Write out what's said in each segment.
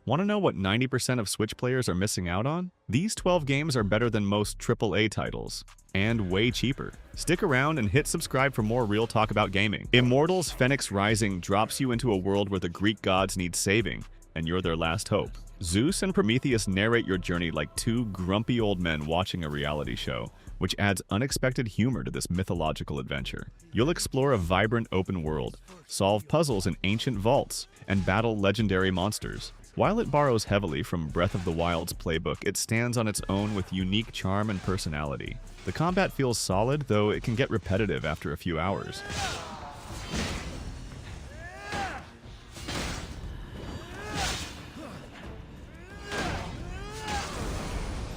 Want to know what 90% of Switch players are missing out on? These 12 games are better than most AAA titles, and way cheaper. Stick around and hit subscribe for more real talk about gaming. Immortals Fenyx Rising drops you into a world where the Greek gods need saving, and you're their last hope. Zeus and Prometheus narrate your journey like two grumpy old men watching a reality show, which adds unexpected humor to this mythological adventure. You'll explore a vibrant open world, solve puzzles in ancient vaults, and battle legendary monsters. While it borrows heavily from Breath of the Wild's playbook, it stands on its own with unique charm and personality. The combat feels solid, though it can get repetitive after a few hours.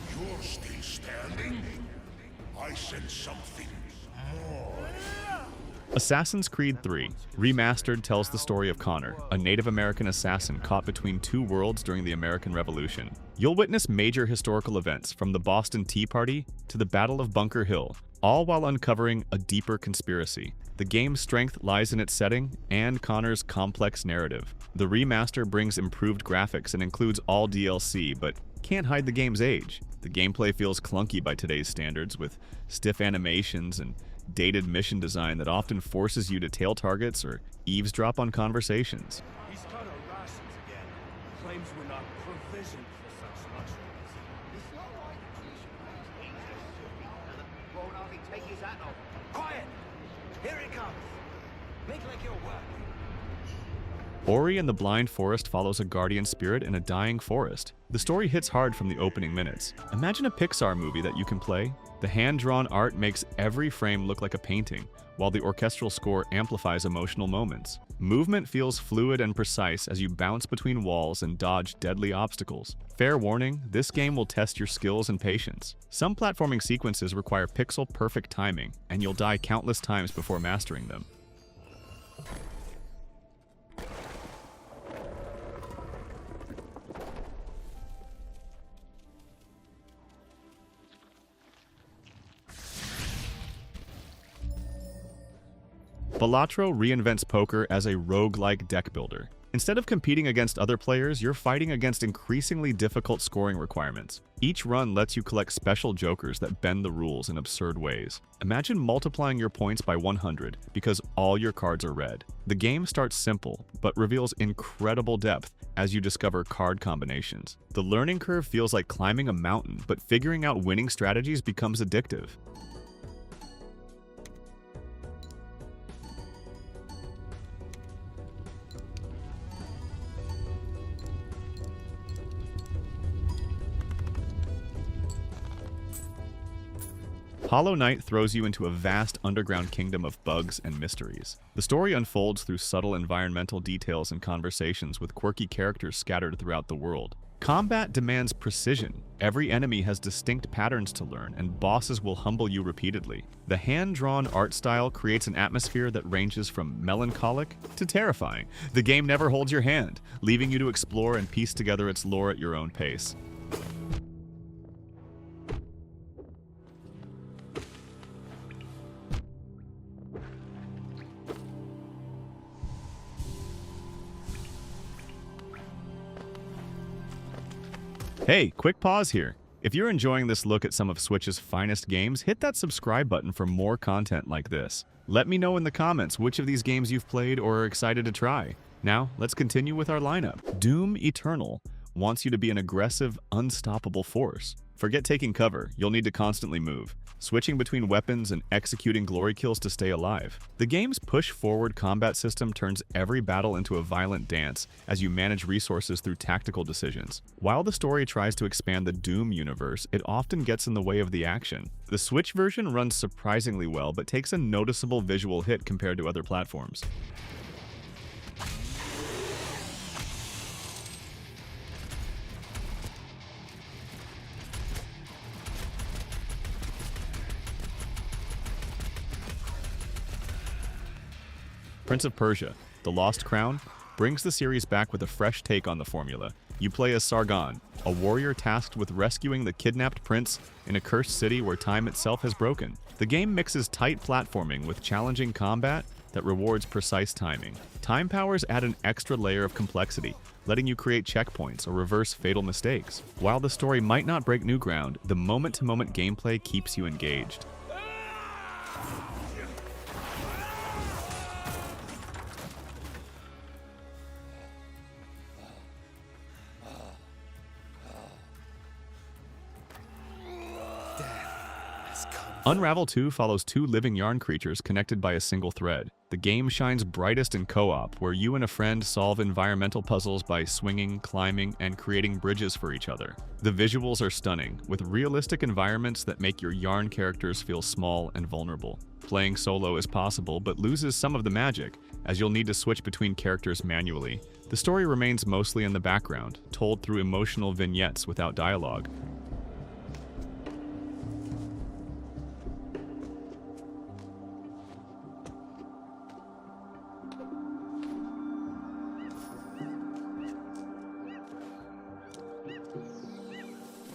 You're still standing? I sense something more. Assassin's Creed 3 Remastered tells the story of Connor, a Native American assassin caught between two worlds during the American Revolution. You'll witness major historical events, from the Boston Tea Party to the Battle of Bunker Hill, all while uncovering a deeper conspiracy. The game's strength lies in its setting and Connor's complex narrative. The remaster brings improved graphics and includes all DLC, but can't hide the game's age. The gameplay feels clunky by today's standards, with stiff animations and dated mission design that often forces you to tail targets or eavesdrop on conversations. He's cut our rations again. Claims we're not provisioned for such luxuries. It's not like he's stupid. Won't hardly take his hat off. Quiet! Here he comes. Make like you're working. Ori and the Blind Forest follows a guardian spirit in a dying forest. The story hits hard from the opening minutes. Imagine a Pixar movie that you can play. The hand-drawn art makes every frame look like a painting, while the orchestral score amplifies emotional moments. Movement feels fluid and precise as you bounce between walls and dodge deadly obstacles. Fair warning, this game will test your skills and patience. Some platforming sequences require pixel-perfect timing, and you'll die countless times before mastering them. Balatro reinvents poker as a roguelike deck builder. Instead of competing against other players, you're fighting against increasingly difficult scoring requirements. Each run lets you collect special jokers that bend the rules in absurd ways. Imagine multiplying your points by 100 because all your cards are red. The game starts simple, but reveals incredible depth as you discover card combinations. The learning curve feels like climbing a mountain, but figuring out winning strategies becomes addictive. Hollow Knight throws you into a vast underground kingdom of bugs and mysteries. The story unfolds through subtle environmental details and conversations with quirky characters scattered throughout the world. Combat demands precision. Every enemy has distinct patterns to learn, and bosses will humble you repeatedly. The hand-drawn art style creates an atmosphere that ranges from melancholic to terrifying. The game never holds your hand, leaving you to explore and piece together its lore at your own pace. Hey, quick pause here. If you're enjoying this look at some of Switch's finest games, hit that subscribe button for more content like this. Let me know in the comments which of these games you've played or are excited to try. Now, let's continue with our lineup. Doom Eternal wants you to be an aggressive, unstoppable force. Forget taking cover, you'll need to constantly move, switching between weapons and executing glory kills to stay alive. The game's push-forward combat system turns every battle into a violent dance as you manage resources through tactical decisions. While the story tries to expand the Doom universe, it often gets in the way of the action. The Switch version runs surprisingly well, but takes a noticeable visual hit compared to other platforms. Prince of Persia, The Lost Crown, brings the series back with a fresh take on the formula. You play as Sargon, a warrior tasked with rescuing the kidnapped prince in a cursed city where time itself has broken. The game mixes tight platforming with challenging combat, that rewards precise timing. Time powers add an extra layer of complexity, letting you create checkpoints or reverse fatal mistakes. While the story might not break new ground, the moment-to-moment gameplay keeps you engaged. Unravel 2 follows two living yarn creatures connected by a single thread. The game shines brightest in co-op, where you and a friend solve environmental puzzles by swinging, climbing, and creating bridges for each other. The visuals are stunning, with realistic environments that make your yarn characters feel small and vulnerable. Playing solo is possible, but loses some of the magic, as you'll need to switch between characters manually. The story remains mostly in the background, told through emotional vignettes without dialogue.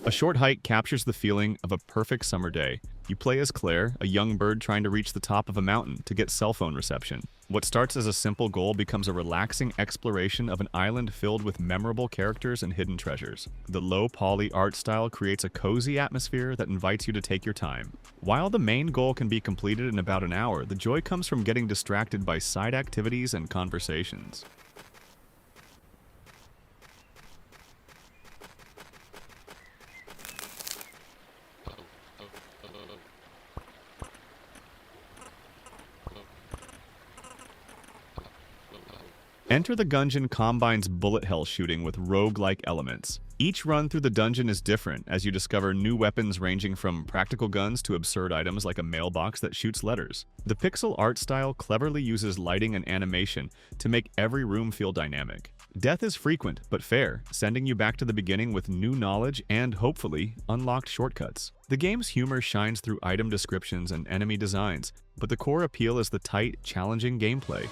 A short hike captures the feeling of a perfect summer day. You play as Claire, a young bird trying to reach the top of a mountain to get cell phone reception. What starts as a simple goal becomes a relaxing exploration of an island filled with memorable characters and hidden treasures. The low-poly art style creates a cozy atmosphere that invites you to take your time. While the main goal can be completed in about an hour, the joy comes from getting distracted by side activities and conversations. Enter the Gungeon combines bullet hell shooting with rogue-like elements. Each run through the dungeon is different as you discover new weapons ranging from practical guns to absurd items like a mailbox that shoots letters. The pixel art style cleverly uses lighting and animation to make every room feel dynamic. Death is frequent but fair, sending you back to the beginning with new knowledge and, hopefully, unlocked shortcuts. The game's humor shines through item descriptions and enemy designs, but the core appeal is the tight, challenging gameplay.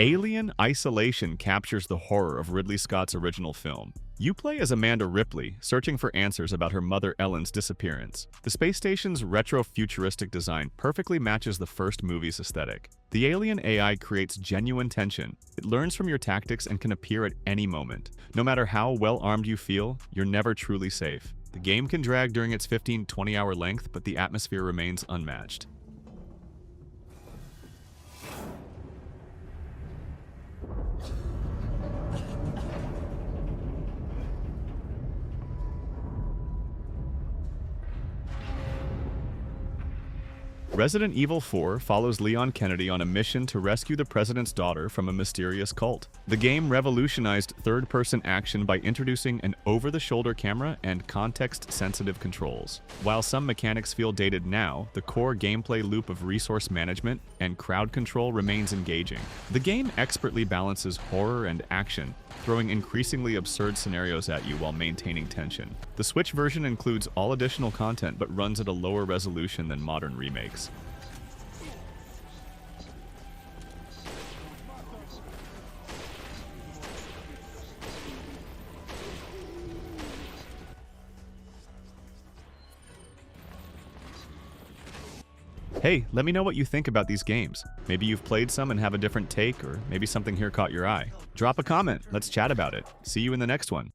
Alien Isolation captures the horror of Ridley Scott's original film. You play as Amanda Ripley, searching for answers about her mother Ellen's disappearance. The space station's retro-futuristic design perfectly matches the first movie's aesthetic. The alien AI creates genuine tension. It learns from your tactics and can appear at any moment. No matter how well-armed you feel, you're never truly safe. The game can drag during its 15-20 hour length, but the atmosphere remains unmatched. Resident Evil 4 follows Leon Kennedy on a mission to rescue the president's daughter from a mysterious cult. The game revolutionized third-person action by introducing an over-the-shoulder camera and context-sensitive controls. While some mechanics feel dated now, the core gameplay loop of resource management and crowd control remains engaging. The game expertly balances horror and action, throwing increasingly absurd scenarios at you while maintaining tension. The Switch version includes all additional content but runs at a lower resolution than modern remakes. Hey, let me know what you think about these games. Maybe you've played some and have a different take, or maybe something here caught your eye. Drop a comment, let's chat about it. See you in the next one.